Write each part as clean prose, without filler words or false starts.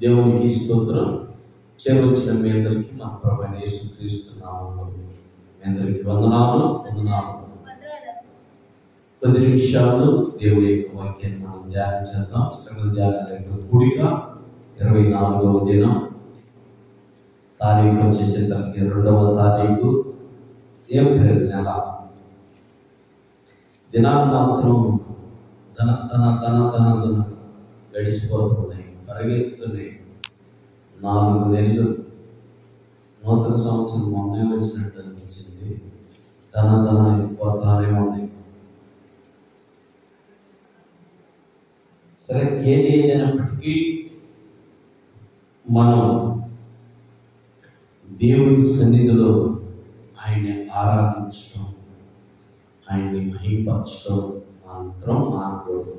దేవునికి స్తోత్రం. చేరొచ్చిన మీ అందరికీ మన ప్రభువైన యేసుక్రీస్తు నామములో మీ అందరికీ వందనాలు. కొద్ది నిమిషాలు దేవుని యొక్క వాక్యాన్ని మనం ధ్యానం చేద్దాం. సకల ధ్యానాల యొక్క కూడిక 24వ దినం, తారీఖు వచ్చేసేసరికి 2వ తారీఖు ఏప్రిల్ నెల. దినాలు మాత్రం ధన గడిచిపోతున్నాయి, పరిగెత్తుతున్నాయి. 4 నెలలు నూతన సంవత్సరం మొన్నే వచ్చినట్టు అనిపించింది. ధన అయిపోతానే ఉన్నాయి. సరే, ఏది ఏదైనప్పటికీ మనం దేవుని సన్నిధిలో ఆయన్ని ఆరాధించడం, ఆయన్ని మహిమపరచడం మాత్రం మానకూడదు.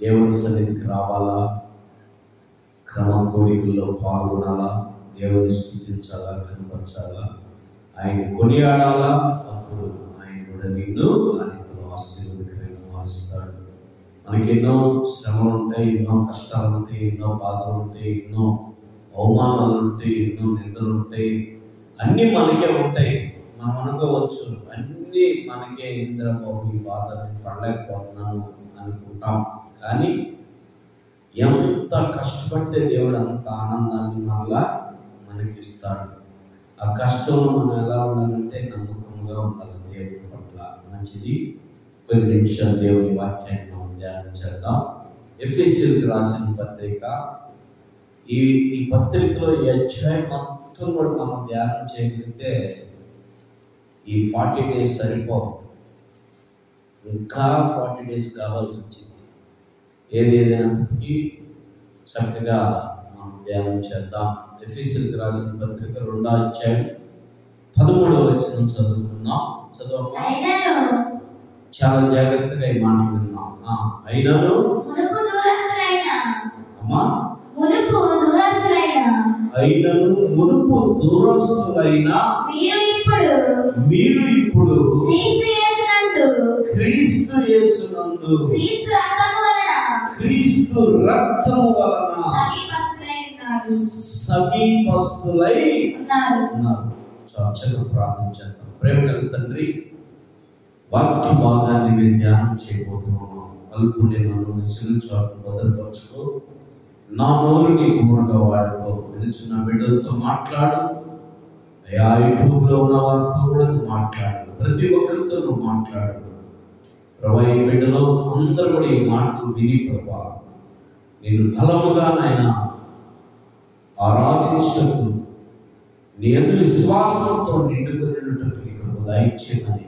దేవుని సన్నిధికి రావాలా, క్రమ కోరికల్లో పాల్గొనాలా, దేవుని స్తుతించాలా, కనపరచాలా, ఆయన కొనియాడాలా. అప్పుడు ఆయన కూడా నిన్ను ఆయనతో ఆశీర్వదకరంగా మారుస్తాడు. మనకి ఎన్నో శ్రమలు ఉంటాయి, ఎన్నో కష్టాలు ఉంటాయి, ఎన్నో బాధలు ఉంటాయి, ఎన్నో అవమానాలు ఉంటాయి, ఎన్నో నిందలు ఉంటాయి. అన్నీ మనకే ఉంటాయి. మనం అనుకోవచ్చు అన్నీ మనకే, ఇంద్రబాబు ఈ బాధని పడలేకపోతున్నాను అనుకుంటాం. కానీ ఎంత కష్టపడితే దేవుడు అంత ఆనందాన్ని మళ్ళా మనకిస్తాడు. ఆ కష్టంలో మనం ఎలా ఉండాలంటే నమ్మకంగా ఉండాలి దేవుడి పట్ల. మంచిది. కొన్ని నిమిషాలు దేవుని వాక్యాన్ని మనం ధ్యానం చేద్దాం. ఎఫెసీయులకు రాసిన పత్రిక, ఈ పత్రికలో ఈ అధ్యాయం మొత్తం కూడా మనం ధ్యానం చేయగలిగితే ఈ 40 days సరిపోవు, ఇంకా 40 days కావాల్సి వచ్చింది. ఏదైనప్పటికీ చక్కగా మనం ధ్యానం చేద్దాం. ఎఫెసీయులకు రాసిన పత్రిక 2వ అధ్యాయం 13వ వచనం చదువుకున్నాం. చదవమ్మా. చాలా జాగ్రత్తగా ఈ మాట విన్నాం. అయినను అమ్మా, అయినను మునుపు దూరస్తులైన మీరు ఇప్పుడు క్రీస్తు యేసునందు క్రీస్తు రక్తము వలన సమీపస్తులై ఉన్నారు. చక్కగా ప్రార్థన చేద్దాం. ప్రేమగల తండ్రి, వాక్య భాగాన్ని మేము ధ్యానం చేయబోతున్నాము. అల్పుని నన్ను శిలుచాటు భద్రపరచుకో, నా నోరుని గుణంగా వాడుకో. వినిచిన బిడ్డలతో మాట్లాడు అయ్యా. యూట్యూబ్లో ఉన్న వారితో కూడా మాట్లాడు, ప్రతి ఒక్కరితో నువ్వు మాట్లాడు ప్రభా. ఈ బిడ్డలో అందరూ కూడా ఈ మాటలు విని ప్రభా నేను బలముగా నాయన ఆరాధించటకు, నీ యందు విశ్వాసంతో నిండుకునేటట్టు నీకు దయచేయమని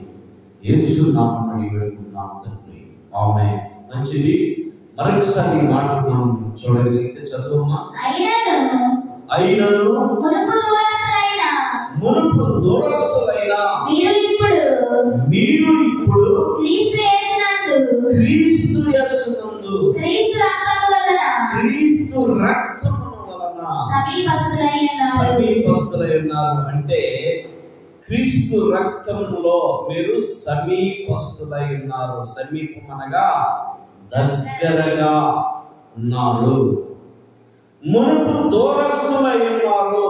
యేసు నామమున అడిగి వేడుకుంటున్నాను తండ్రి. ఆమేన్. మంచిది. మరొకసారి ఈ మాట మనం చూడగలిగితే చదువుమా. అయినను మునుపు దూరస్తులైన మీరు ఇప్పుడు క్రీస్తు యేసునందు క్రీస్తు రక్తము వలన సమీపస్తులై ఉన్నారు. అంటే క్రీస్తు రక్తములో మీరు సమీపస్తులై ఉన్నారు. సమీపం అనగా దగ్గరగా ఉన్నారు. మునుపు దూరస్తులై ఉన్నారు.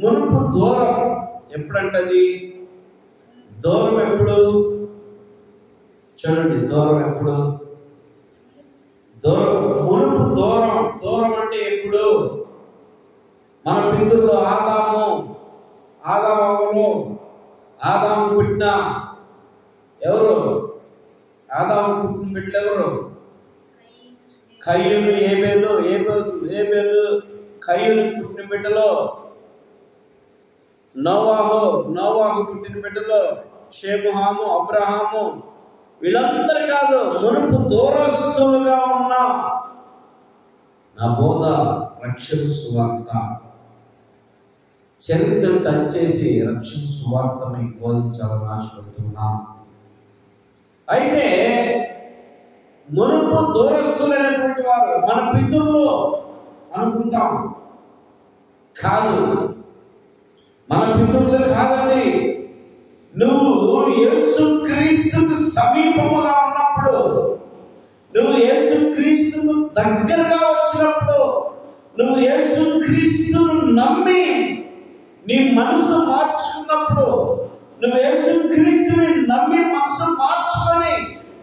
మునుపు దూరం ఎప్పుడంటది? దూరం ఎప్పుడు? చూడండి, దూరం ఎప్పుడు? మునుపు దూరం అంటే ఎప్పుడు? మన పితరులు ఆదాము పుట్టిన ఎవరు? ఆదాము పుట్టిన బిడ్డలు ఎవరు? కయ్యూను, ఏబేలు. కయ్యూను పుట్టిన బిడ్డలో నోవాహు పుట్టిన బిడ్డలో షేము, హాము, అబ్రహాము. వీళ్ళందరూ కాదు, మునుపు దూరస్తులుగా ఉన్న నా బోధ రక్షణ సువార్త, చరిత్రను టచ్ చేసి రక్షణ సువార్త మీకు బోధించాలని ఆశపడుతున్నా. అయితే మునుపు దూరస్తులైనటువంటి వారు మన పితరులు అనుకుంటాం. కాదు, మన పితరులు కాదండి. నువ్వు యేసుక్రీస్తుకు సమీపముగా ఉన్నప్పుడు, నువ్వు యేసుక్రీస్తుకు దగ్గరగా వచ్చినప్పుడు నువ్వు యేసుక్రీస్తును నమ్మి నీ మనసు మార్చుకున్నప్పుడు, నువ్వు యేసుక్రీస్తుని నమ్మి మనసు మార్చుకొని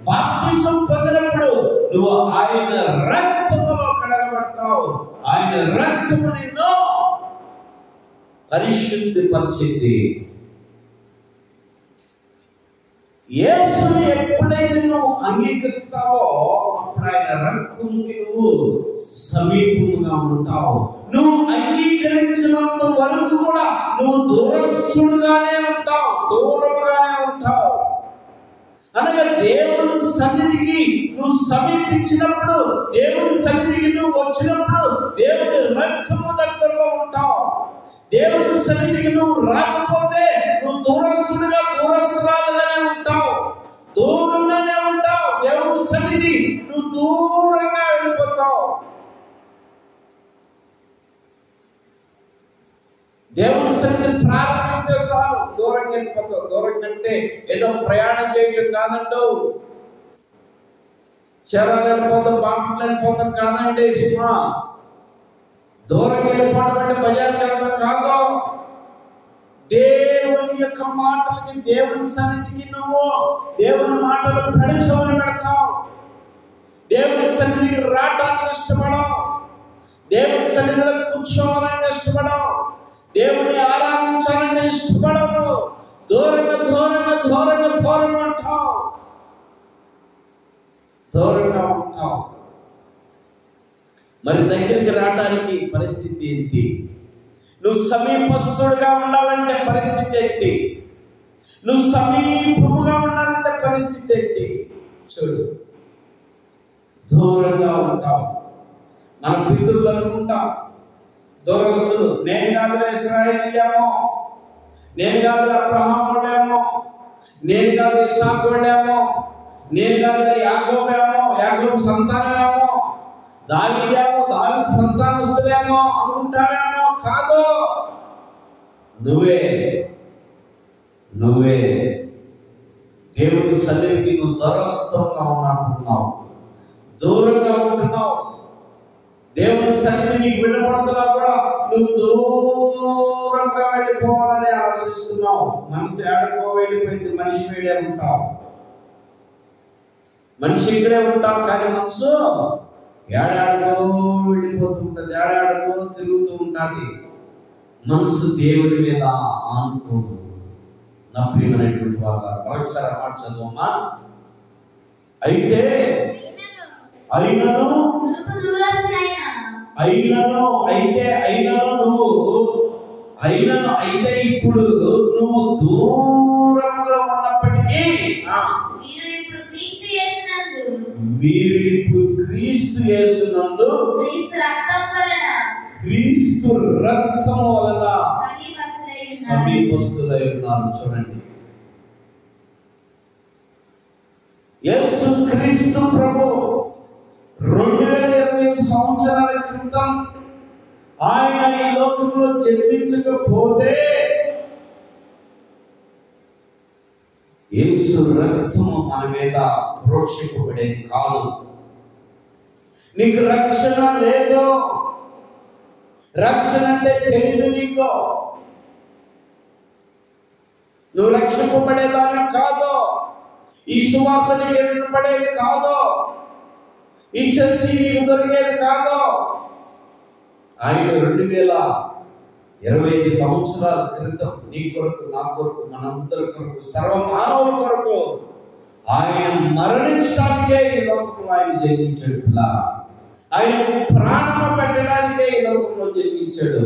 బాప్తిసం పొందినప్పుడు నువ్వు ఆయన రక్తములో కడగబడతావు. ఆయన రక్తము నిన్ను పరిశుద్ధిపరిచింది. యేసుని ఎప్పుడైతే నువ్వు అంగీకరిస్తావో అప్పుడు ఆయన రక్తంకి నువ్వు సమీపముగా ఉంటావు. నువ్వు అంగీకరించినంత వరకు కూడా నువ్వు దూరస్తుడుగానే ఉంటావు, దూరముగానే ఉంటావు. అనగా దేవుని సన్నిధికి నువ్వు సమీపించినప్పుడు, దేవుని సన్నిధికి నువ్వు వచ్చినప్పుడు దేవుని రక్తము దగ్గరలో ఉంటావు. దేవుని సన్నిధికి నువ్వు రాకపోతే నువ్వు దూరస్తుడుగా, దూరస్తురాలుగానే ఉంటావు, దూరంగానే ఉంటావు. దేవుని సన్నిధి నువ్వు దూరంగా వెళ్ళిపోతావు. దేవుని సన్నిధిని ప్రారంభిస్తే చాలు దూరంగా వెళ్ళిపోతావు. దూరంగా అంటే ఏదో ప్రయాణం చేయటం కాదండు, చెరాలు వెళ్ళిపోతాం, బాంబులు వెళ్ళిపోతాం కాదండి. సుమా, దూరంగా వెళ్ళిపోవడం అంటే బజార్కి వెళ్ళడం కాదు. దేవుని యొక్క మాటలకి, దేవుని సన్నిధికి నువ్వు దేవుని మాటలు పడిచోని పెడతావు. దేవుని సన్నిధికి రావడానికి ఇష్టపడవు, దేవుని సన్నిధిలో కూర్చోవాలని ఇష్టపడవు, దేవుని ఆరాధించాలని ఇష్టపడవు. దూరంగా దూరంగా దూరంగా దూరంగా ఉంటావు, దూరంగా ఉంటావు. మరి దగ్గరికి రావడానికి పరిస్థితి ఏంటి? నువ్వు సమీపస్తుడుగా ఉండాలంటే పరిస్థితి ఏంటి? నువ్వు సమీపముగా ఉండాలంటే పరిస్థితి ఏంటి? చూడు, దూరంగా ఉంటావు. మన పితరులు అనుకుంటాం దూరస్తులు. నేను కాదు ఇశ్రాయేలీయేమో, నేను కాదు అబ్రహాముడేమో, నేను కాదు ఇస్సాకుడేమో, నేను కాదు యాకోబేమో, యాకోబు సంతానమేమో, దావీదేమో, దావీదు సంతానస్తులేమో అనుకుంటావేమో. కాదు, నువ్వే నువ్వే దేవుని సన్నిధికి నువ్వు దూరస్థంగా ఉన్నట్టున్నావు, దూరంగా ఉంటున్నావు. దేవుని సన్నిధి నీకు వినపడుతున్నా కూడా నువ్వు దూరంగా వెళ్ళిపోవాలని ఆలోచిస్తున్నావు. మనసు ఏడకో వెళ్ళిపోయింది, మనిషి వేడే ఉంటావు, మనిషి ఇక్కడే ఉంటావు, కానీ మనసు ఏడాడకో వెళ్ళిపోతుంటది, ఏడాడకో తిరుగుతూ ఉంటుంది. మనసు దేవుని మీద ఆనుకోదు. నా ప్రియమైనటువంటి వాళ్ళ మరొకసారి మాట చదువమ్మా. అయితే అయినను ఇప్పుడు నువ్వు దూరంగా ఉన్నప్పటికీ మీరు ఇప్పుడు క్రీస్తు యేసునందు క్రీస్తు రక్తము వలన సమీపస్తులై ఉన్నారు. చూడండి, యేసు క్రీస్తు ప్రభు 2020 సంవత్సరాల క్రితం ఆయన ఈ లోకంలో జన్మించకపోతే యేసు రక్తము మన మీద ప్రోక్షింపబడేది కాదు. నీకు రక్షణ లేదు, రక్షణ అంటే తెలియదు నీకు, నువ్వు రక్షింపబడేదాన్ని కాదు, ఈ సువార్త నీకు వినపడేది కాదు, ఈ చర్చి నీకు దొరికేది కాదు. ఆయన 2025 సంవత్సరాల క్రితం నీ కొరకు, నా కొరకు, మనందరి కొరకు, సర్వ మానవుల కొరకు ఆయన మరణించడానికే ఈ లోకంలో ఆయన జన్మించాడు. పిల్లరా, ఆయన ప్రాణం పెట్టడానికే ఈ లోకంలో జన్మించాడు.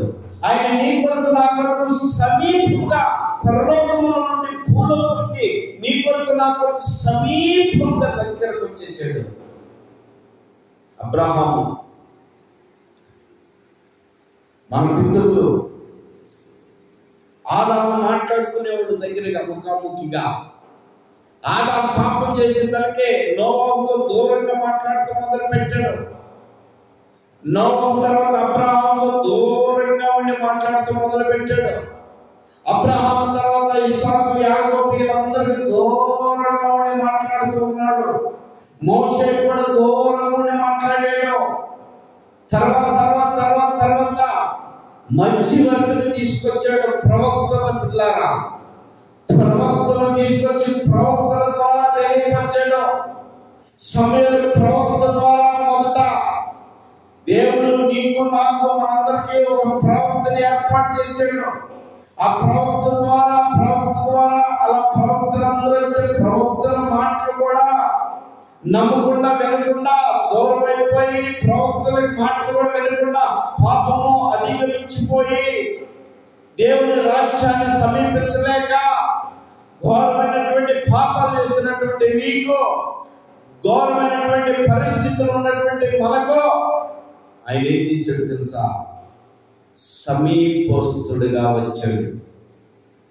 ఆయన నీ కొరకు, నా కొరకు సమీపంగా పరలోకము నుండి భూలోకంకి నీ కొరకు, నా కొరకు సమీపంగా దగ్గరకు వచ్చేసాడు. అబ్రహాము మన పితరులు ఆదాము మాట్లాడుకునేవాడు దగ్గరగా, ముఖాముఖిగా. ఆదాము పాపం చేసిన దానికే నోవాహుతో దూరంగా మాట్లాడుతూ మొదలు పెట్టాడు. నోవాహు తర్వాత అబ్రహాముతో దూరంగా ఉండి మాట్లాడుతూ మొదలు పెట్టాడు. అబ్రహాము తర్వాత ఇస్సాకు, యాకోబు వీళ్ళందరికీ దూరంగా ఉండి మాట్లాడుతూ ఉన్నాడు. మోషే కూడా దూరంగా ఉండి మాట్లాడాడు. తర్వాత మధ్యవర్తిని తీసుకొచ్చాడు, ప్రవక్తల పిల్లారా. ప్రవక్తలను తీసుకొచ్చి ప్రవక్తల ద్వారా తెలియపరిచాడు. సమూయేలు ప్రవక్త ద్వారా మొదట దేవుడు నీకు నాకు మనందరికీ ఒక ప్రవక్తని ఏర్పాటు చేశాడు. ఆ ప్రవక్త ద్వారా అలా ప్రవక్తలందరూ ప్రవక్తల మాటలు కూడా నమ్మకుండా వినకుండా దూరం అయిపోయి, ప్రవక్తల మాటలు కూడా వినకుండా పాపము అధిగమించిపోయి దేవుని రాజ్యాన్ని సమీపించలేక ఘోరమైనటువంటి పాపాలు చేస్తున్నటువంటి మీకు, ఘోరమైనటువంటి పరిస్థితులు ఉన్నటువంటి మనకు ఆయన ఏం చేశాడు తెలుసా? సమీపస్తుడుగా వచ్చాడు.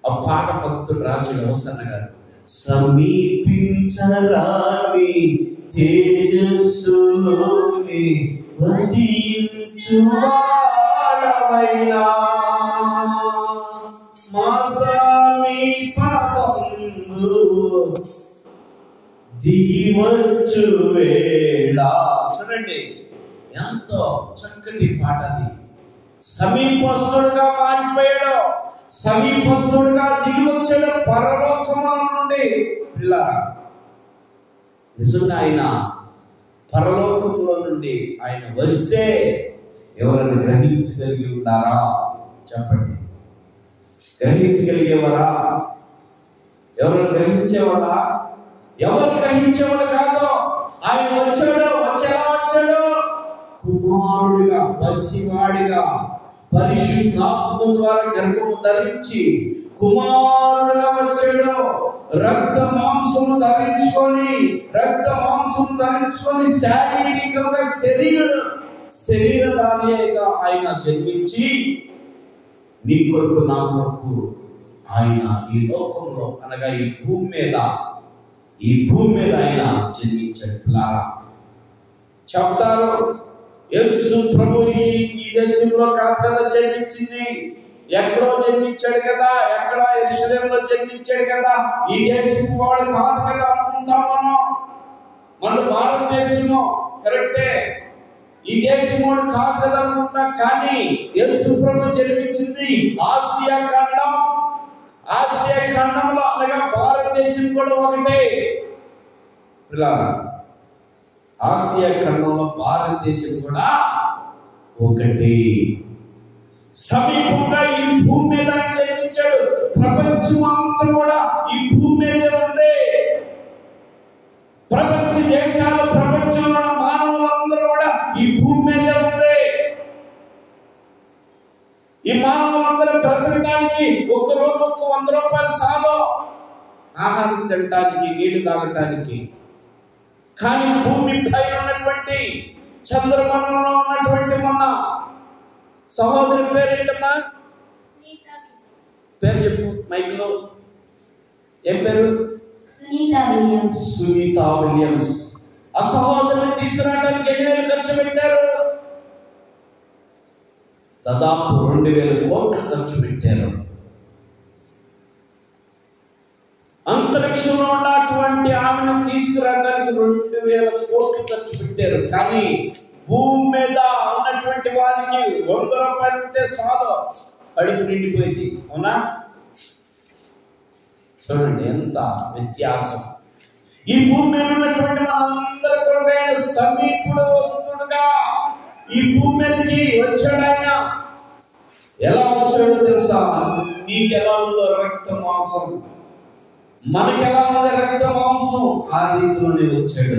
ఆ పాట భక్తుడు రాసిన అవసరం గారు, సమీపించరాని తేజస్సులోని వసించువాడవైనా మా సమీపమందు దిగివచ్చు వేళ. చూడండి ఎంతో చక్కటి పాట అది. సమీపస్తుడుగా మారిపోయాడు, సమీపస్తుడుగా దిగి వచ్చాడు పరలోకముల నుండి. పిల్లరా, నిజంగా ఆయన పరలోకంలో నుండి ఆయన వస్తే ఎవరైనా గ్రహించగలిగి ఉన్నారా? చెప్పండి. గ్రహించగలిగేవారా? ఎవరు గ్రహించేవారా? ఎవరు గ్రహించేవాడు కాదు. ఆయన వచ్చాడు. వచ్చాడు కుమారుడిగా, పసివాడిగా, పరిశుద్ధాత్మ ద్వారా గర్భము ధరించి కుమారుడుగా వచ్చాడు. రక్త మాంసము ధరించుకొని శారీరకంగా శరీరధారిగా ఆయన జన్మించి నీ కొరకు నా కొరకు ఆయన ఈ లోకంలో అనగా ఈ భూమి మీద ఆయన జన్మించాడు. పిల్లారా, చెప్తారు యేసు ప్రభు ఈ దేశంలో కాదు కదా జన్మించింది, ఎక్కడో జన్మించాడు కదా, ఎక్కడ యెరూషలేములో జన్మించాడు కదా, ఈ దేశం వాడు కాదు కదా అనుకుంటాం మన భారతదేశము. కరెక్టే, ఈ దేశం వాడు కాదు కదా అనుకుంటాం. కానీ యేసు ప్రభు జన్మించింది ఆసియా ఖండంలో అనగా భారతదేశం కూడా ఒకటే. ఇలా ఆసియా ఖండంలో భారతదేశం కూడా ఒకటి. సమీపంగా ఈ భూమి మీద జన్మించాడు. ప్రపంచం అంతా కూడా ఈ భూమి మీదే ఉంది. ప్రపంచ దేశాలు, ప్రపంచంలో మానవులందరూ కూడా ఈ భూమి మీదే ఉంది. ఈ మానవులందరూ బ్రతకడానికి ఒక్క రోజు 100 రూపాయలు చాలు ఆహారం తినడానికి, నీళ్లు తాగటానికి. కానీ భూమి పైన ఉన్నటువంటి చంద్రమండలంలో ఉన్నటువంటి మన సహోదరి పేరేంటమ్మా? పేరు చెప్పు మైక్లో. ఏం పేరు? సునీత విలియమ్స్. ఆ సహోదరిని తీసుకురావడానికి 8,000 ఖర్చు పెట్టారు. దాదాపు 2,000 కోట్లు ఖర్చు పెట్టారు. అంతరిక్షంలో ఉన్నటువంటి ఆమెను తీసుకురావడానికి 2,000 కోట్లు ఖర్చు పెట్టారు. కానీ భూమి మీద ఉన్నటువంటి వారికి 100 రూపాయలు ఉంటే సాదు, కడుపు నిండిపోయింది. అవునా? చూడండి ఎంత వ్యత్యాసం. ఈ భూమి మీద ఉన్నటువంటి మనందరి కొరకైన సమీపుడు వస్తుడుగా ఈ భూమి మీదకి వచ్చాడు. ఆయన ఎలా వచ్చాడో తెలుసా? నీకు ఎలా ఉందో రక్త మాంసం, మనకి ఎలా ఉంది రక్త మాంసం, ఆ రీతిలోనే వచ్చాడు.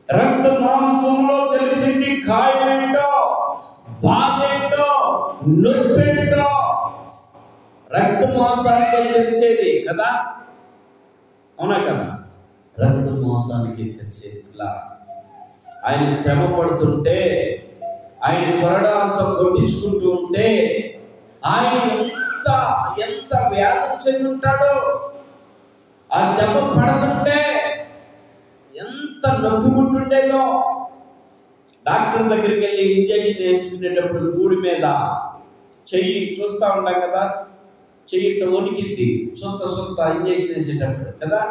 రక్త మాంసంలో తెలిసింది గాయమేంటో, బాధ ఏంటో, నొప్పేంటో రక్త మాంసానికి తెలిసేది కదా. అవునా కదా? రక్త మాంసానికి తెలిసేది. ఆయన శ్రమ పడుతుంటే, ఆయన కొరడాలతో కొట్టించుకుంటూ ఉంటే ఆయన ఎంత వ్యాధి చెంది ఉంటాడో. ఆ దెబ్బ పడుతుంటే ఎంత నొప్పి ఉంటుండేదో. డాక్టర్ దగ్గరికి వెళ్ళి ఇంజక్షన్ వేయించుకునేటప్పుడు గూడి మీద చెయ్యి చూస్తూ ఉంటాం కదా, చెయ్యి వణికిద్ది సొంత ఇంజక్షన్ వేసేటప్పుడు కదా.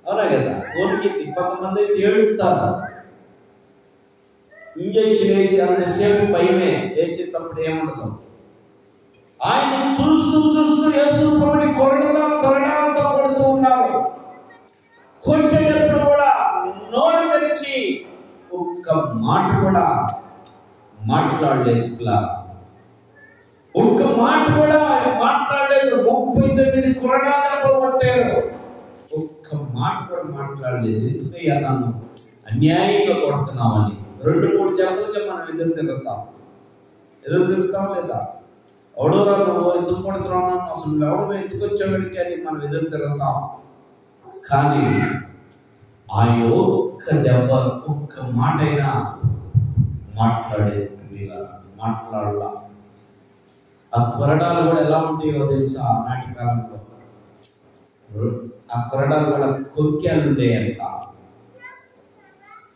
అవునా కదా? వణికిద్ది. కొంతమంది అయితే ఏడుస్తారు. ఇంజక్షన్ వేసి అంతసేపు భయమే, వేసేటప్పుడు ఏముండదు. ఆయన చూస్తూ చూస్తూ యేసు ప్రభుని కొరడాలతో కొడుతూ ఉన్నారు. కొట్టేటప్పుడు కూడా నోరు తెరిచి ఒక్క మాట కూడా మాట్లాడలేదు. ఒక్క మాట కూడా మాట్లాడలేదు. 39 కొరడాలతో కొట్టారు. ఒక్క మాట కూడా మాట్లాడలేదు. ఎందుకయ్యా నన్ను అన్యాయంగా కొడుతున్నామని. 2-3 దెబ్బలకే మనం ఎదురు తిరుగుతాం లేదా? ఎవడోరా నువ్వు ఎందుకు కొడుతున్నావు, అసలు ఎవరు ఎందుకు వచ్చేవాడికి అని మనం ఎదురు తిరుగుతాం. కానీ ఆయన ఒక్క దెబ్బ, ఒక్క మాట అయినా మాట్లాడలా. ఆ కొరడాలు కూడా ఎలా ఉంటాయో తెలుసా? నాటి కాలంలో ఆ కొరడాలు కూడా కొక్యాలు ఉండేయంట.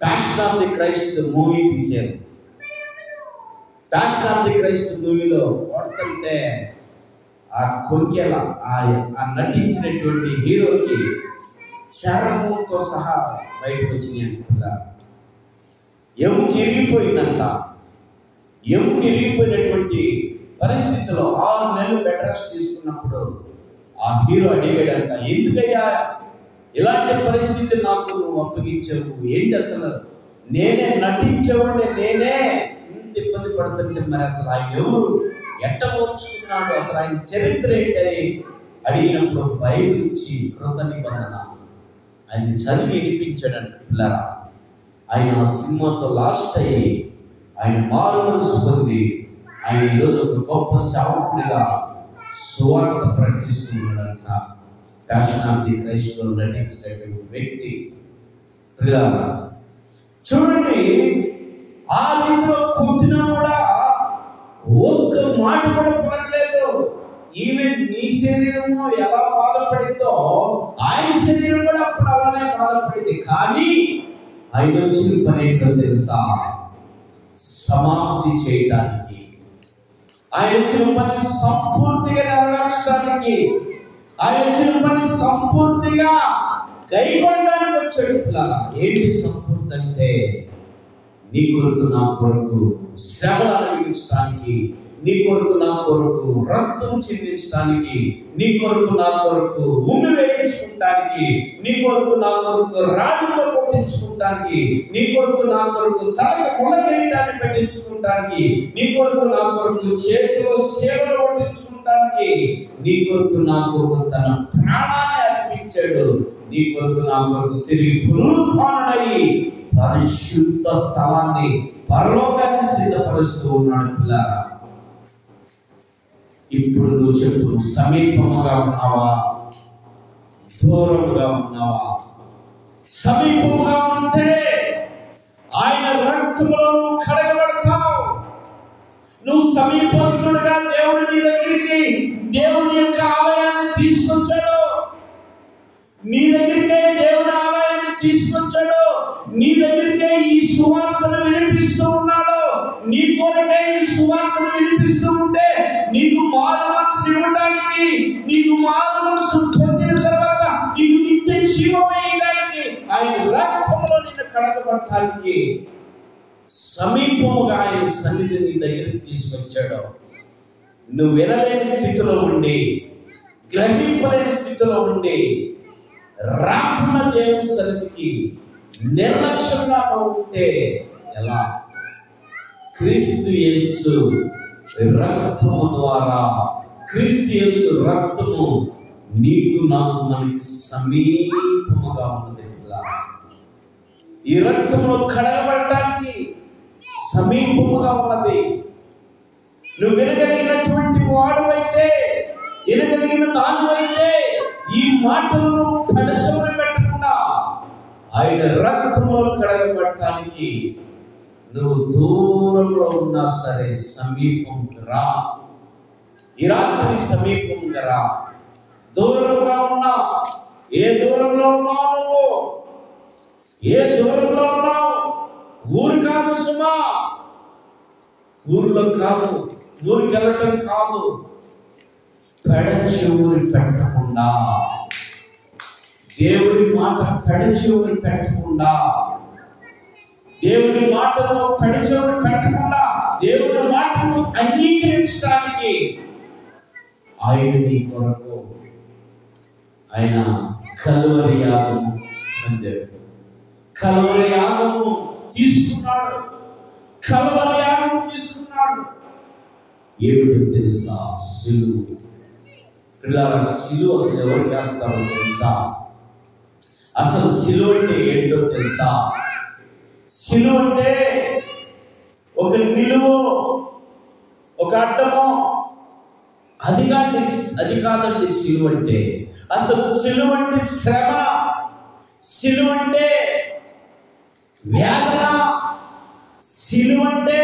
Passion of the Christ movie తీశారు. ప్యాషన్ ఆఫ్ ది క్రైస్ట్ మూవీలో కొడుతుంటే ఆ కొక్యాల ఆ నటించినటువంటి హీరోకి చర్మంతో సహా బయటకు వచ్చినాయంట. ఎముక ఇరిగిపోయిందంట. ఎముక ఇరిగిపోయినటువంటి పరిస్థితిలో 6 నెలలు బెడ్ రెస్ట్ తీసుకున్నప్పుడు ఆ హీరో అడిగాడంట, ఎందుకయ్యా ఇలాంటి పరిస్థితి నాకు నువ్వు అప్పగించావు? ఏంటి అసలు నేనే నటించేవాడిని, నేనే ఇంత ఇబ్బంది పడుతుంటే మరి అసలు ఆయన ఎవరు, ఎట్ట ఓర్చుకున్నాడు, అసలు ఆయన చరిత్ర ఏంటని అడిగినప్పుడు బైబిల్ ఇచ్చి కృత నిబంధన ఆయన చదివి వినిపించాడంట. పిల్లరా, ఆయన ఆ సినిమాతో లాస్ట్ అయ్యి ఆయన మారు మనసు పొంది ఆయన ఈరోజు ఒక గొప్ప సేవకుడిగా సువార్త ప్రకటిస్తూ ఉన్నాడంట. ప్యాషన్ ఆఫ్ ది క్రైస్ట్ లో నటించినటువంటి వ్యక్తి. పిల్లరా చూడండి, ఆ రీతిలో కొట్టినా కూడా ఒక్క మాట కూడా పడలేదు. ఈవెన్ నీ శరీరము ఎలా బాధపడిందో ఆయన శరీరం కూడా అప్పుడు అలానే బాధపడింది. కానీ ఆయన వచ్చిన పని ఏంటో తెలుసా? సమాప్తి చేయడానికి. ఆయన వచ్చిన పని సంపూర్తిగా నెరవేర్చడానికి, ఆయన వచ్చిన పని సంపూర్తిగా గైకొనడానికి వచ్చాడు. ఏంటి సంపూర్తి అంటే? నీ కొరకు నా కొరకు శ్రమలు అనుభవించడానికి, నీ కొరకు నా కొరకు రక్తం చిందించడానికి, నీ కొరకు నా కొరకు ఉమ్మి వేయించుకుంటానికి, నీ కొరకు నా కొరకు రాళ్ళతో కొట్టించుకుంటానికి, నీ కొరకు నా కొరకు తలకి ముళ్ళకిరీటాన్ని పెట్టించుకుంటానికి, నీ కొరకు నా కొరకు చేతిలో సేవలు కొట్టించుకుంటానికి, నీ కొరకు నా కొరకు తన ప్రాణాన్ని అర్పించాడు. నీ కొరకు నా కొరకు తిరిగి పునరుత్థానుడై పరిశుద్ధ స్థలాన్ని, పరలోకాన్ని సిద్ధపరుస్తూ ఉన్నాడు. పిల్లరా, ఇప్పుడు నువ్వు చెప్పు, సమీపముగా ఉన్నావా, దూరముగా ఉన్నావా? సమీపముగా ఉంటే ఆయన రక్తంలో నువ్వు కడగబడతావు. నువ్వు సమీపస్తుడుగా దేవుని నీ దగ్గరికి, దేవుని యొక్క ఆలయాన్ని తీసుకొచ్చాడు. నీ దగ్గరికే దేవుని ఆలయాన్ని తీసుకొచ్చాడు. నీ దగ్గరికే ఈ సువార్తను వినిపిస్తూ ఉన్నాడు. నీ కొరకే ఈ సువార్తను వినిపిస్తూ ఉంటే నీకు మారు మనసు ఇవ్వడానికి, నీకు మారు మనసు పొందిన తర్వాత నీకు నిత్య జీవం వేయడానికి, ఆయన రక్తంలో నిన్ను కడగబడటానికి సమీపముగా ఆయన సన్నిధి నీ దగ్గరికి తీసుకొచ్చాడు. నువ్వు వినలేని స్థితిలో ఉండి, గ్రహింపలేని స్థితిలో ఉండి రాకుండా దేవుని సన్నిధికి నిర్లక్ష్యంగా ఉంటే ఎలా? క్రీస్తు యేసు రక్తము ద్వారా, క్రీస్తు యేసు రక్తము నీకు నాకు మనకి సమీపముగా ఉన్నది. ఈ రక్తంలో కడగబడటానికి సమీపముగా ఉన్నది. నువ్వు వినగలిగినటువంటి వాడువైతే, వినగలిగిన దానివైతే ఈ మాటలను పెడచెవిన పెట్టకుండా ఆయన రక్తంలో కడగబడటానికి నువ్వు దూరంలో ఉన్నా సరే సమీపంగా రా. ఈ రాత్రి సమీపంగా రా. దూరంగా ఉన్నా, ఏ దూరంలో ఉన్నావు నువ్వు? ఏ దూరంలో ఉన్నావు? ఊరు కాదు సుమా, ఊరిలో కాదు, ఊరికి వెళ్ళటం కాదు. పెడచెవులు పెట్టకుండా, దేవుని మాట పెడచెవులు పెట్టకుండా, దేవుని మాటను పెడచెవులు పెట్టకుండా దేవుని మాటను అంగీకరించడానికి ఆయన నీ కొరకు ఆయన కలువరి యాగము పొందాడు. కలువరి యాగము తీసుకున్నాడు. కలువరి యాగము తీసుకున్నాడు. ఏమిటో తెలుసా? సిలువ. పిల్లల సిలువ అసలు ఎవరు వేస్తారో తెలుసా? అసలు సిలువ అంటే ఏంటో తెలుసా? సిలువ అంటే ఒక నిలువు, ఒక అడ్డము. అది కాదండి సిలువ అంటే. అసలు సిలువ అంటే శ్రమ, సిలువ అంటే వేదన, సిలువ అంటే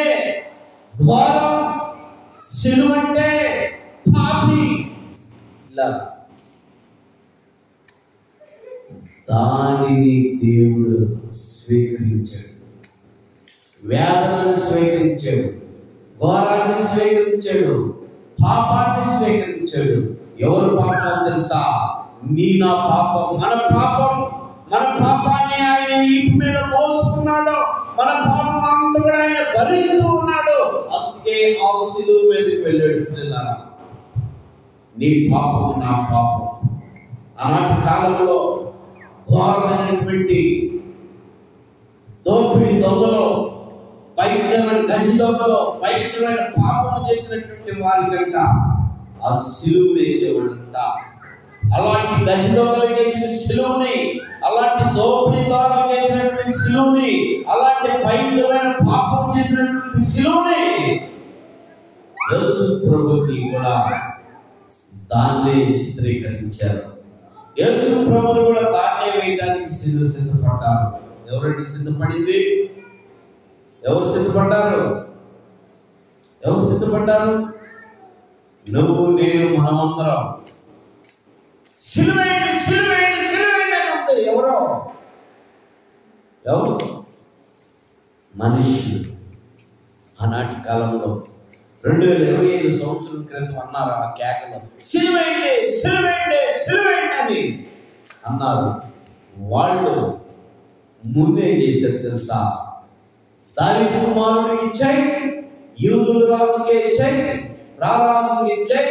ఘోరం, సిలువ అంటే పాపి. ఇలా దానిని దేవుడు స్వీకరించాడు. వేదనను స్వీకరించాడు, ఘోరాన్ని స్వీకరించాడు, పాపాన్ని స్వీకరించాడు. ఎవరు పాపం తెలుసా? నా పాపం, మన పాపాన్ని ఆయన ఈ మీద మోసుకున్నాడు. మన పాపం అంతా కూడా ఆయన భరిస్తూ ఉన్నాడు. అందుకే ఆ సిలువ మీదకి వెళ్ళాడు. పిల్లలారా, నీ పాపం నా పాపం. ఆనాటి కాలంలో ఘోరమైనటువంటి దోపిడి దొంగలు, భయంకరమైన గంజి దొంగలు, భయంకరమైన పాపం చేసినటువంటి వారికంట ఆ సిలువ వేసేవాళ్ళంట. అలాంటి గంజి దొంగలు వేసిన సిలువని, అలాంటి దోపిడీదారులు వేసినటువంటి సిలువని, అలాంటి భయంకరమైన పాపం చేసినటువంటి సిలువని యేసు ప్రభుకి కూడా దాన్నే చిత్రీకరించారు. యేసు ప్రభుని కూడా దాన్నే వేయడానికి సిద్ధపడ్డారు. ఎవరండి సిద్ధపడింది? ఎవరు సిద్ధపడ్డారు? నువ్వు, నేను, మనమందరం. సిలువేయండి అంతే. ఎవరు? మనుష్యులు. ఆనాటి కాలంలో 2025 సంవత్సరం క్రితం అన్నారు ఆ కేకలు, సిలువేయండి అని అన్నారు. వాళ్ళు ముందేం చేశారు తెలుసా? దావీదు కుమారుడికి జై, యూదుల రాజుకే జై, రారాజుకే జై,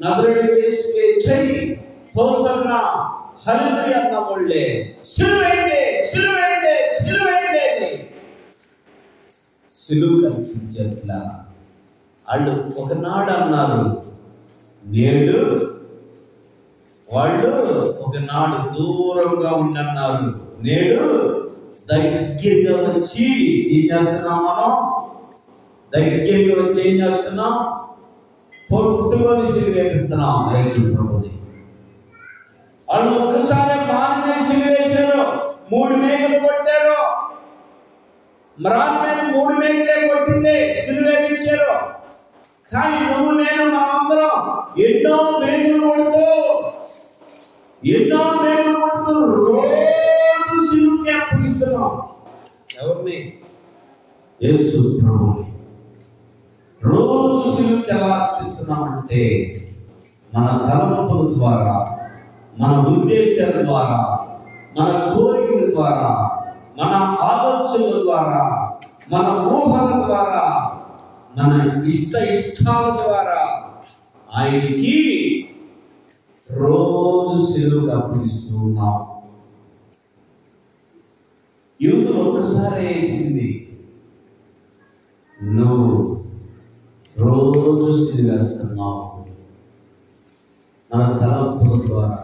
నజరేయుడు యేసుకే జై, హోసన్నా హల్లెలూయా అన్న వాళ్ళే సిలువేయండి అని సిలువ కనిపించారు. వాళ్ళు ఒకనాడు అన్నారు, నేడు వాళ్ళు ఒకనాడు దూరంగా ఉండన్నారు, నేడు దగ్గరగా వచ్చి ఏం చేస్తున్నాం? మనం దగ్గరగా వచ్చి ఏం చేస్తున్నాం? పొట్టుకొని సిలువేస్తున్నాం యేసు ప్రభుని. వాళ్ళు ఒక్కసారి మానమే సిలువేశారు, 3 మేకలు కొట్టారు. మ్రాన్ మీద 3 మేకలే కొట్టింది, సిలువేపించారు. కానీ నువ్వు, నేను, మనమందరం ఎన్నో మేకలు కొడుతూ రోజు సిలువకి అప్పగిస్తున్నాం. ఎవరిని? యేసు ప్రభుని. రోజు సిలువకి ఎలా అర్పిస్తున్నామంటే మన తలంపుల ద్వారా, మన ఉద్దేశాల ద్వారా, మన కోరికల ద్వారా, మన ఆలోచనల ద్వారా, మన ఊహల ద్వారా, మన ఇష్టాల ద్వారా ఆయనకి రోజు సిలువకు అర్పిస్తూ ఉన్నాం. యూదులు ఒక్కసారి వేసింది, నువ్వు రోజు సిలువేస్తున్నావు. మన తలంపుల ద్వారా,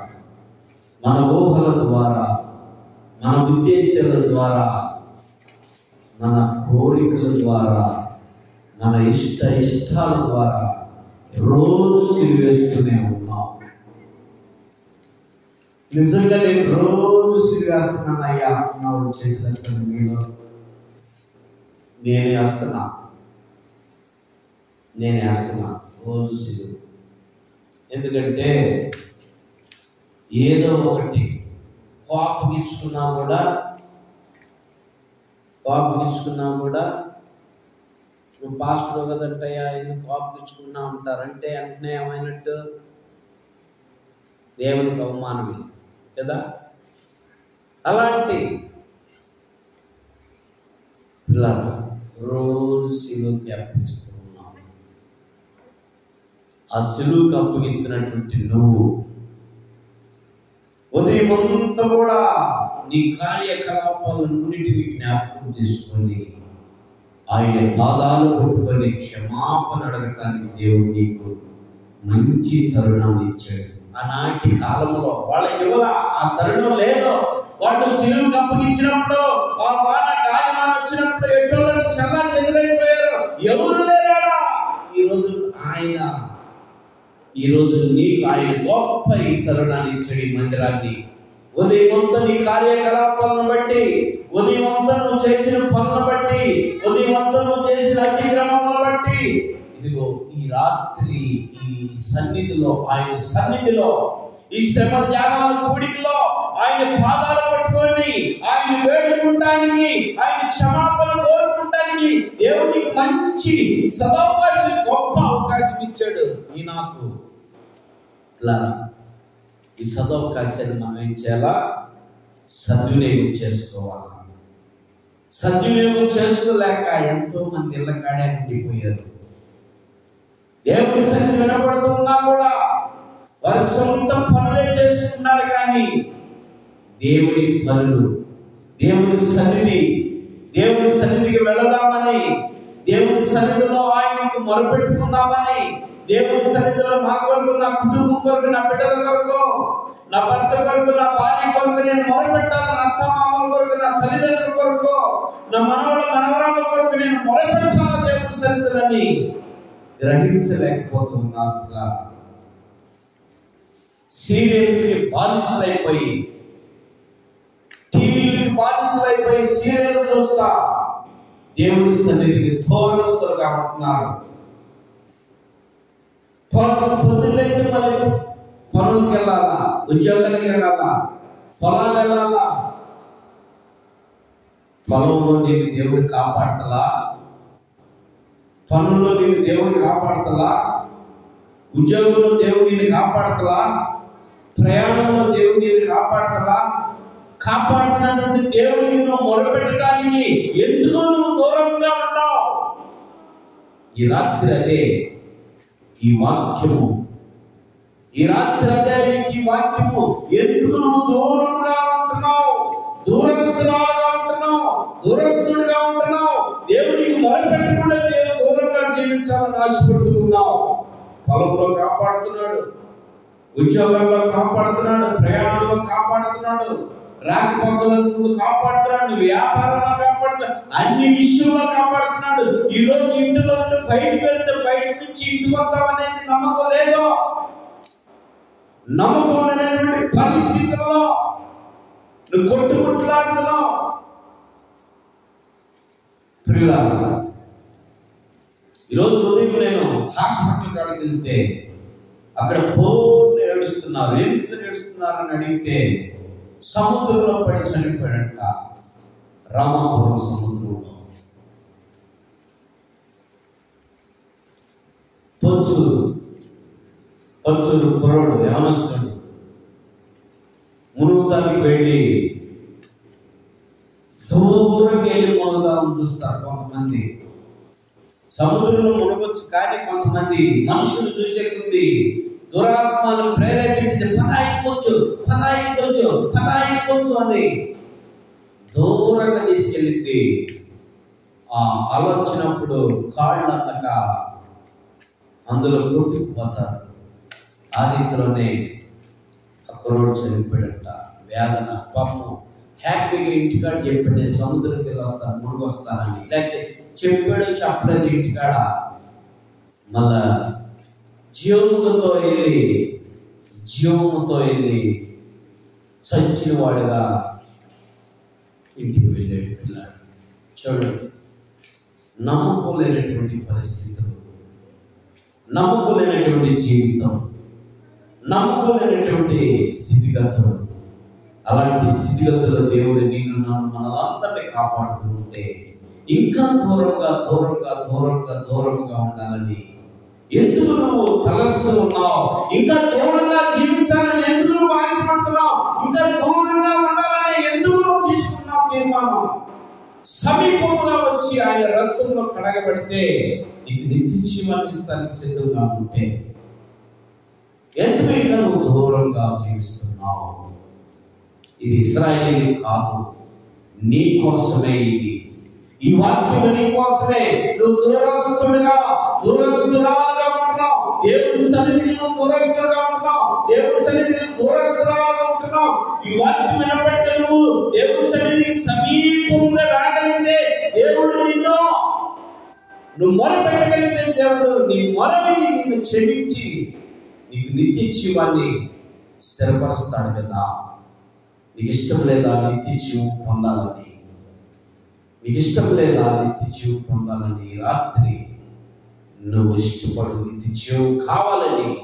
మన ఊహల ద్వారా, మన ఉద్దేశాల ద్వారా, మన కోరికల ద్వారా, మన ఇష్టాల ద్వారా రోజు సిలువేస్తూనే ఉన్నాం. నిజంగా నేను రోజు సిలువేస్తున్నాను అయ్యా అన్నావు చేతులు మీలో. నేనే వేస్తున్నా రోజు సిలువ. ఎందుకంటే ఏదో ఒకటి కోపగించుకున్నా కూడా నువ్వు పాస్టర్ కదంటయ్యా ఎందుకు కోపగించుకున్నా ఉంటారంటే వెంటనే ఏమైనట్టు? దేవునికి అవమానమే కదా. అలాంటి పిల్లలు రోజు సిలువకి అర్పిస్తూ ఉన్నాం. ఆ సిలువుకు అప్పగిస్తున్నటువంటి నువ్వు ఉదయం అంతా కూడా నీ కార్యకలాపాలన్నిటినీ జ్ఞాపకం చేసుకొని ఆయన పాదాలు పట్టుకొని క్షమాపణ అడగటానికి దేవుడు నీకు మంచి తరుణాన్ని ఇచ్చాడు. ఆనాటి కాలంలో వాళ్ళకి ఇవ్వలా, ఆ తరుణం లేదు. వాళ్ళు సిలువుకు అప్పగించినప్పుడు ఆ వాన గాలివాన వచ్చినప్పుడు ఎటువంటి చాలా చెదిరైపోయారు, ఎవరు లేరాడా. ఈరోజు నీకు ఆయన గొప్ప ఈ తరుణాన్ని ఇచ్చాడు. ఈ మందిరాన్ని ఉదయమంతా నీ కార్యకలాపాలను బట్టి, ఉదయమంతా నువ్వు చేసిన పనులను బట్టి, ఉదయమంతా నువ్వు చేసిన అతిక్రమములను బట్టి, ఇదిగో ఈ రాత్రి ఈ సన్నిధిలో, ఆయన సన్నిధిలో, ఈ శ్రమ త్యాగాల కూడికలో ఆయన పాదాలు పట్టుకొని ఆయన వేడుకుంటానికి, ఆయన క్షమాపణ కోరుకుంటానికి దేవుడికి మంచి సదవకాశం, గొప్ప అవకాశం ఇచ్చాడు. నీ నాకు ఇలా ఈ సదవకాశాన్ని మనం ఏం చేయాలా? సద్వినియోగం చేసుకోవాలి. సద్వినియోగం చేసుకోలేక ఎంతో మంది ఇళ్ళ కాడే ఉండిపోయారు. దేవుడి సన్నిధి వినపడుతున్నా కూడా వారి సొంత పనులే చేసుకున్నారు. కానీ దేవుడి పనులు, దేవుడి సన్నిధికి వెళదామని, దేవుడి సన్నిధిలో ఆయనకు మొరపెట్టుకుందామని, దేవుడి సన్నిధిలో నా కొరకు, నా కుటుంబం కొరకు, నా బిడ్డల కొరకు, నా భర్త కొరకు, నా భార్య కొరకు నేను మొరపెట్టాలి. నా అత్త మామల కొరకు, నా తల్లిదండ్రుల కొరకు, నా మనవరాల కొరకు నేను మొరపెట్టాలి దేవుడి సన్నిధిని గ్రహించలేకపోతున్నా. సీరియల్స్ బానిసలైపోయి, టీవీలకు బానిసలైపోయి సీరియల్ చూస్తా దేవుడి సన్నిధికి దూరస్తులుగా ఉంటున్నారు. పొద్దులైతే మళ్ళీ పనులకు వెళ్ళాలా, ఉద్యోగానికి వెళ్ళాలా, పొలాలు వెళ్ళాలా. పొలంలో నేను దేవుడు కాపాడతలా, పనుల్లో నేను దేవుడిని కాపాడతలా, ఉద్యోగంలో దేవుడు నేను కాపాడతలా, ప్రయాణంలో దేవుడు నేను కాపాడతలా. కాపాడుతున్నటువంటి దేవుడిని నువ్వు మొరపెట్టడానికి ఎందుకు నువ్వు దూరంగా ఉన్నావు? ఈ రాత్రి అదే ఈ వాక్యము, ఈ రాత్రి అదే ఈ వాక్యము. ఎందుకు నువ్వు దూరంగా ఉంటున్నావు? దూరస్తుడిగా ఉంటున్నావు. దేవుడికి మొరపెట్టకుండా దూరంగా జీవించాలని ఆశపడుతున్నావు. పొలంలో కాపాడుతున్నాడు, ఉద్యోగాల్లో కాపాడుతున్నాడు, ప్రయాణంలో కాపాడుతున్నాడు, రాకపోకలను కాపాడుతున్నాడు, వ్యాపారంలో కాపాడుతున్నాడు, అన్ని విషయంలో కాపాడుతున్నాడు. ఈ రోజు ఇంటిలో నుండి బయటకు వెళ్తే బయట నుంచి ఇంటికి వస్తామనేది నమ్మకం లేదు. నమ్మకం లేనటువంటి పరిస్థితుల్లో నువ్వు కొట్టులాడుతున్నావు. ఈరోజు ఉదయం నేను హాస్పిటల్ కాడికి వెళ్తే అక్కడ పోర్లు ఏడుస్తున్నారు. ఎందుకు ఏడుస్తున్నారని అడిగితే సముద్రంలో పడి చనిపోయాడంట. రామాపురం సముద్రంలో పచ్చురు కుర్రోడు యవనస్తుడు మునుగుతానికి వెళ్ళి దూరంగా వెళ్ళి మునుగుదామని చూస్తారు కొంతమంది. సముద్రంలో మునగొచ్చు, కానీ కొంతమంది మనుషులు చూసేకుంది దురాత్మను ప్రేరేపించింది, పదాయించొచ్చు అని దూరంగా తీసుకెళ్ళింది. ఆ ఆలోచనప్పుడు కాళ్ళు అన్నక అందులో కొట్టుకుపోతారు. ఆ రీతిలోనే ఆ కుర్రోడు చనిపోయాడంట. వేదన, పాపం హ్యాపీగా ఇంటికాడ చెప్పాడు నేను సముద్రంకి వెళ్ళి వస్తాను, మునిగొస్తానని. లేకపోతే చెప్పాడు చెప్పలేదు ఇంటికాడ. మళ్ళా జీవముతో వెళ్ళి చచ్చిన వాడుగా ఇంటికి వెళ్ళాడు పిల్లాడు. చూడండి, నమ్మకలేనటువంటి పరిస్థితులు, నమ్మకలేనటువంటి జీవితం, నమ్మకలేనటువంటి స్థితిగతులు. అలాంటి స్థితిగతుల్లో దేవుడు నిన్ను మనలందరినీ కాపాడుతూ ఉంటే ఇంకా దూరంగా ఉండాలని ఎందుకు నువ్వు తలస్తూ ఉన్నావు? ఇంకా దూరంగా జీవించాలని ఎందుకు నువ్వు ఆశపడుతున్నావు? ఇంకా దూరంగా ఉండాలని ఎందుకు నువ్వు తీసుకున్నావు తీర్మానం? సమీపంగా వచ్చి ఆయన రక్తంలో కడగబడితే నీకు నిత్య జీవాన్ని ఇస్తానికి సిద్ధంగా ఉంటే ఎందుకు ఇంకా నువ్వు దూరంగా జీవిస్తున్నావు? ఇది ఇశ్రాయేలు కాదు, నీ కోసమే ఇది. ఈ వాక్యం నీ కోసమే. నువ్వు దూరస్తురాలుగా ఉంటున్నావు. దేవుడి సన్నిధిలో దూరస్తులుగా ఉంటున్నావు. దేవుడి సన్నిధిలో దూరస్తురాలుగా ఉంటున్నావు. ఈ వాక్యం వినబడితే నువ్వు దేవుడి సన్నిధికి సమీపంగా రాగలిగితే దేవుడు నువ్వు మొరపెట్టగలిగితే దేవుడు నీ మొరని నిన్ను క్షమించి నీకు నిత్య జీవాన్ని స్థిరపరుస్తాడు కదా. నీకు ఇష్టం లేదా నిత్య జీవం పొందాలని? నీకు ఇష్టం లేదా నిత్య జీవం పొందాలని? రాత్రి నువ్వు ఇష్టపడు నిత్య జీవం కావాలని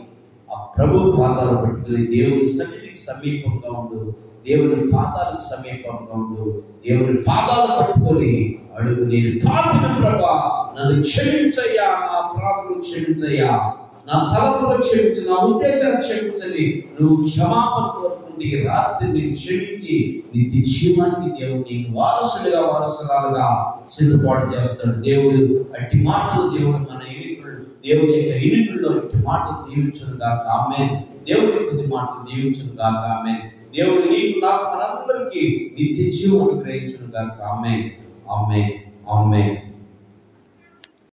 ఆ ప్రభు పాదాలు పెట్టుకుని దేవుని సన్నిధికి సమీపంగా ఉండు. దేవుని పాదాలకు సమీపంగా ఉండు. దేవుని పాదాలు పట్టుకొని అడుగు, నేను పాపిన ప్రభా, నన్ను క్షమించయ్యా, నా అపరాధులు క్షమించయ్యా, నా తలపులు క్షమించు, నా ఉద్దేశాలు క్షమించని నువ్వు క్షమాపణ కోరుకుంటే రాత్రి నేను క్షమించి నిత్య జీవానికి దేవుడు నీకు వారసురాలుగా సిద్ధపాటు చేస్తాడు. దేవుడు అట్టి మాటలు దేవుడు మన దేవుని యొక్క ఇరుకుల్లో ఇట్టి మాటలు దీవించును గాక. ఆమేన్. దేవుడి కొద్ది మాటలు దీవించును గాక. ఆమేన్. దేవుడు నీకు నాకు మనందరికీ నిత్య జీవం అనుగ్రహించును గాక. ఆమేన్. ఆమేన్. ఆమేన్.